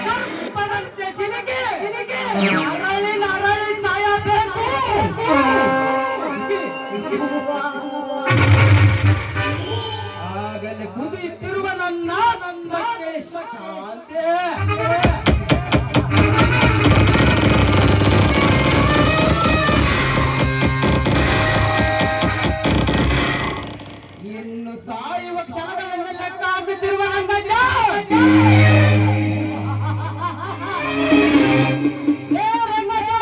ಸರ್ಪದಂತೆ ಸಿಲುಕಿ ನರಳಿ ನರಳಿ ಸಾಯಬೇಕು. ಆಗಲೇ ಕುದಿಯುತ್ತಿರುವ ನನ್ನ ಆತ್ಮಕ್ಕೆ ಶಾಂತಿ. ಇನ್ನು ಸಾಯುವ ಕ್ಷಣಗಳನ್ನು ಲೆಕ್ಕ ಹಾಕುತ್ತಿರುವ ರಂಗಜ್ಜ, ಲೇ ರಂಗಜ್ಜ,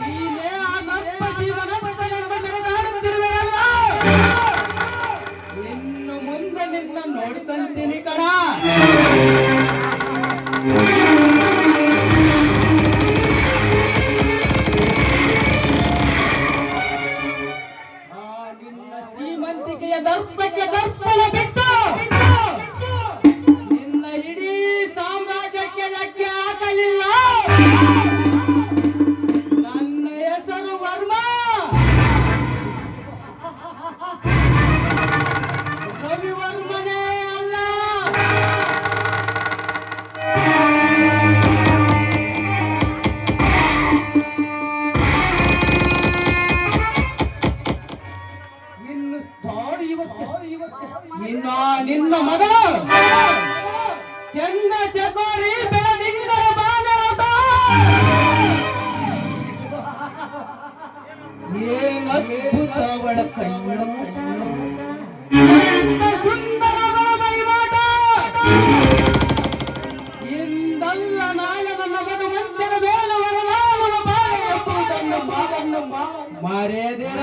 ನೀನೇ ಆ ನಪ್ಪ ಶಿವನಪ್ಪನೆಂದು ಮೆರೆದಾಡುತ್ತಿರುವೆಯಲ್ಲ. ಇನ್ನು ಮುಂದೆ ನಿನ್ನ ನೋಡ್ಕೊಂತೀನಿ ಕಣ. ಶ್ರೀಮಂತಿಕೆಯ ದರ್ಪಕ್ಕೆ ದರ್ಪಣೆ ಬಿಟ್ಟು ನಿನ್ನ ಇಡೀ ಸಾಮ್ರಾಜ್ಯಕ್ಕೆ ಲೆಕ್ಕ ಹಾಕಲಿಲ್ಲ. ನನ್ನ ಹೆಸರು ವರ್ಮ, ರವಿವರ್ಮನೇ ಅಲ್ಲ. ನಿನ್ನ ಮಗಳು ಚಂದ ಚಕೋರಿ ಬೆಳದಿಂಗಳ ಬಾದರತ ಏನದ್ಭುತವಳ ಕಣ್ಣೋಟ, ಎಂತ ಸುಂದರವಳ ಮೈಮಾಟ. ಇಂದಲ್ಲ ನಾಳೆ ನನ್ನ ಮದು ಮಂಚದ ಮೇಲೆ ವರಮಾಡುವ ಬಾಳ ಎಂಬುದನ್ನು ಮರೆದಿರ.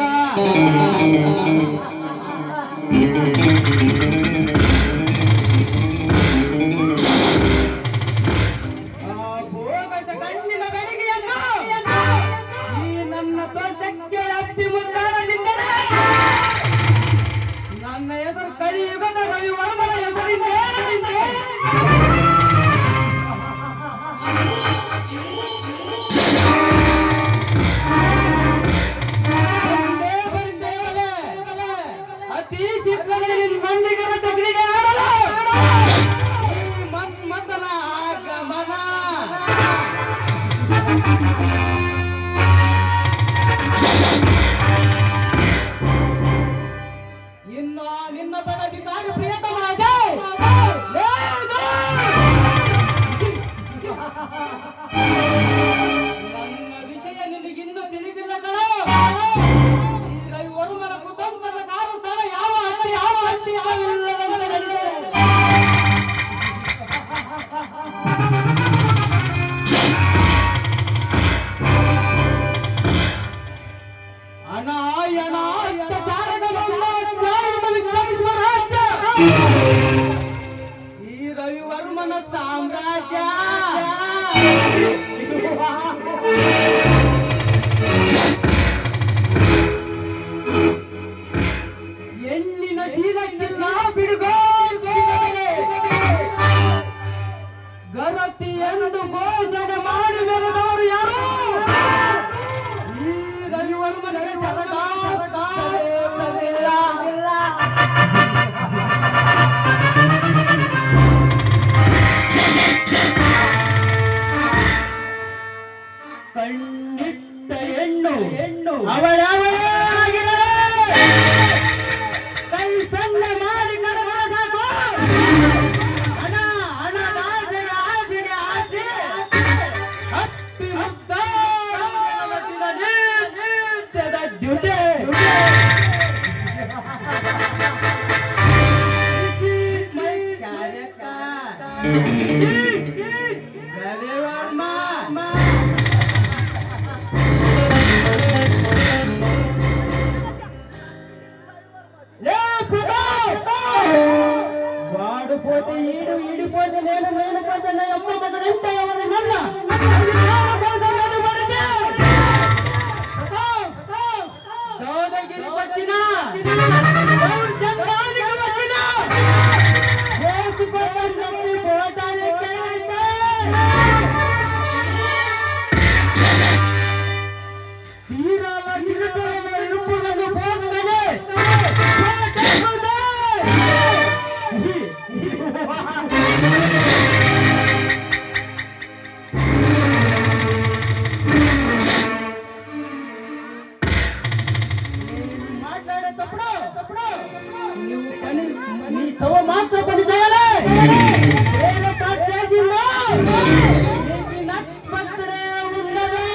ಬೋಗಸ ಕಣ್ಣಿನ ಬೆಳಗಿಯನ್ನು ಈ ನನ್ನ ತೋಟಕ್ಕೆ ಅಪ್ಪಿ ಮುದ್ದಾಡದಿದ್ದರೆ ನನ್ನ ಹೆಸರು ಕಲಿಯುಗದ ರವಿವರ್ಮನ ಹೆಸರಿದ್ದೇ. ಅತಿ ಶೀಘ್ರದಲ್ಲಿ ಮಂದಿಗರ ಕ್ರೀಡೆ ಆಡಲು ಮನ್ಮಥನ ಆಗಮನ. ಇನ್ನು ನಿನ್ನ ಬಡ ವಿಕಾರಿ ಪ್ರಿಯತಮ ಅಜಯ್, ನನ್ನ ವಿಷಯ ನಿನಗಿನ್ನೂ ತಿಳಿದಿಲ್ಲ ಕಣ. ಈ ರವಿವರ್ಮನ ಕುತಂತ್ರದ ಕಾರಸ್ಥಾನ ಯಾವ ಹಟ್ಟಿ ಇಲ್ಲದಂತೆ ನಡೆದಿದೆ. ಅನಾಯಣ ಅತ್ಯಾಚಾರಗಳನ್ನು ವಿಕ್ರಮಿಸುವ ರಾಜ್ಯ ಈ ರವಿವರ್ಮನ ಸಾಮ್ರಾಜ್ಯ. ಹೆಣ್ಣಿನ ಶೀಲಕ್ಕಿಲ್ಲ ಬಿಡುಗೋ ಗರತಿ ಎಂದು ಘೋಷಣೆ ಮಾಡಿ ಮೆರೆದವರು ಯಾರು? ಈ ರವಿವರ್ಮನಿಗೆ ಕಣ್ಣಿಟ್ಟ ಹೆಣ್ಣು ಅವಳವಳೇ ಆಗಿರಲಿ. ಕೈ ಸಣ್ಣ ಮಾಡಿ ಕರಬರ ಸಾಕು. ಹಣ ಹಣದಾಸೆಗೆ ಆಸೆಗೆ ಆಸೆ ಹಪ್ಪಿ ಮುದ್ದಾಡುವುದಿನ ನಿತ್ಯದ duty. This is my character. This is Ravivarma. వాడుపోతే ఈడిపోతే నేను పోతే నా అమ్మ మగడంటే ఎవరు నన్న దౌదగిరికి వచ్చిన దౌర్జన్యానికి వచ్చిన వేసుకోవడం నమ్మి పోటానికి తీరాల నిరుపుల ఇరుపులను పోస్తేనే నీకు నచ్చపత్రే ఉన్నది.